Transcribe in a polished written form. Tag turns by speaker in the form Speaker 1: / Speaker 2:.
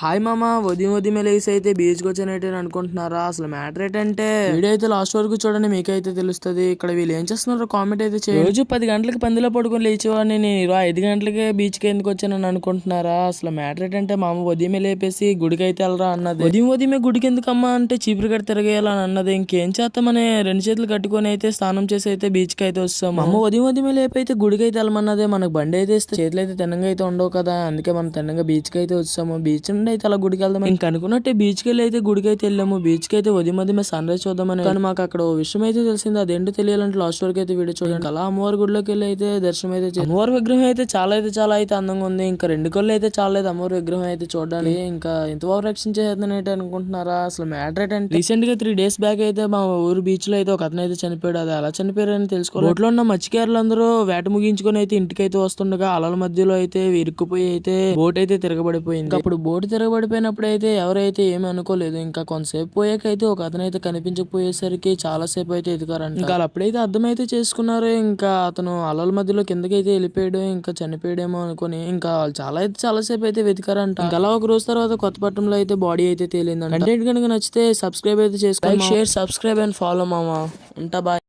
Speaker 1: Hi మామ, ఉదయం లేసి అయితే బీచ్కి వచ్చానైతే అనుకుంటున్నారా? అసలు మ్యాటర్ ఏంటంటే వీడియో అయితే లాస్ట్ వరకు చూడండి, మీకైతే తెలుస్తుంది. ఇక్కడ వీళ్ళు ఏం చేస్తున్నారో కామెంట్ అయితే చేయండి. రోజు 10 గంటలకు పందిలో పడుకొని లేచేవాడిని నేను, 5 గంటలకే బీచ్కి ఎందుకు వచ్చానని అనుకుంటున్నారా? అసలు మ్యాటర్ ఏంటంటే మా అమ్మ ఉదయమే లేపేసి గుడికి అయితే వెళ్ళరా అన్నది. ఉదయమే గుడికి ఎందుకమ్మా అంటే చీపురు కట్టి తిరగేయాలని అన్నది. ఇంకేం చేస్తామని 2 చేతులు కట్టుకొని అయితే స్నానం చేసి అయితే బీచ్కి అయితే వస్తాం. మా అమ్మ ఉదయమే లేపి అయితే గుడికి అయితే వెళ్ళమన్నదే. మనకు బండి అయితే ఇస్తే చేతులు అయితే తిన్నంగా అయితే ఉండవు కదా, అందుకే మనం తిన్నంగా బీచ్కి అయితే వచ్చాము. బీచ్ నుండి అయితే అలా గుడికి వెళ్దాం ఇంక అనుకున్నట్టే బీచ్కి వెళ్ళి అయితే గుడికి అయితే వెళ్ళాము. బీచ్కి అయితే ఉదయం సన్ రైజ్ చూద్దామని. కానీ మాకు అక్కడ ఓ విషయం అయితే తెలిసింది. అదేంటో తెలియాలంటే లాస్ట్ వరకు అయితే వీడియో చూడండి. అలా అమ్మవారి గుడిలోకి వెళ్ళి అయితే దర్శనం అయితే అమ్మవారి విగ్రహం అయితే చాలా అయితే అందంగా ఉంది. ఇంకా 2 కళ్ళు అయితే చాలేదు అమ్మవారి విగ్రహం అయితే చూడడానికి. ఇంకా ఎంత ఓవర్ యాక్షన్ చేద్దానైతే అనుకుంటున్నారా? అసలు మ్యాటర్ ఏంటంటే రీసెంట్ గా 3 డేస్ బ్యాక్ అయితే మా ఊరు బీచ్ లో అయితే ఒక అతను అయితే చనిపోయాడు. అది ఎలా చనిపోయారని తెలుసుకోవాలి. బోట్లో ఉన్న మత్స్యకారులందరూ వేట ముగించుకొని అయితే ఇంటికైతే వస్తుండగా అలల మధ్యలో అయితే ఇరుక్కుపోయి అయితే బోట్ అయితే తిరగబడిపోయింది. అప్పుడు బోట్ తిరగబడిపోయినప్పుడు అయితే ఎవరైతే ఏమీ అనుకోలేదు. ఇంకా కొంతసేపు పోయాకైతే ఒక అతను అయితే కనిపించకపోయేసరికి చాలా సేపు అయితే ఎదుకారంట. ఇంకా అప్పుడైతే అర్థమైతే చేసుకున్నారు. ఇంకా అతను అలల మధ్యలో కిందకి అయితే వెళ్ళిపోయాడు, ఇంకా చనిపోయాడేమో అనుకుని ఇంకా చాలా సేపు అయితే వెతికారంట. ఇంకా అలా ఒక రోజు తర్వాత కొత్తపట్నంలో అయితే బాడీ అయితే తేలిందంట. కంటెంట్ కనుక నచ్చితే సబ్స్క్రైబ్ అయితే చేసుకోండి. షేర్, సబ్స్క్రైబ్ అండ్ ఫాలో మామా. ఉంటా, బాయ్.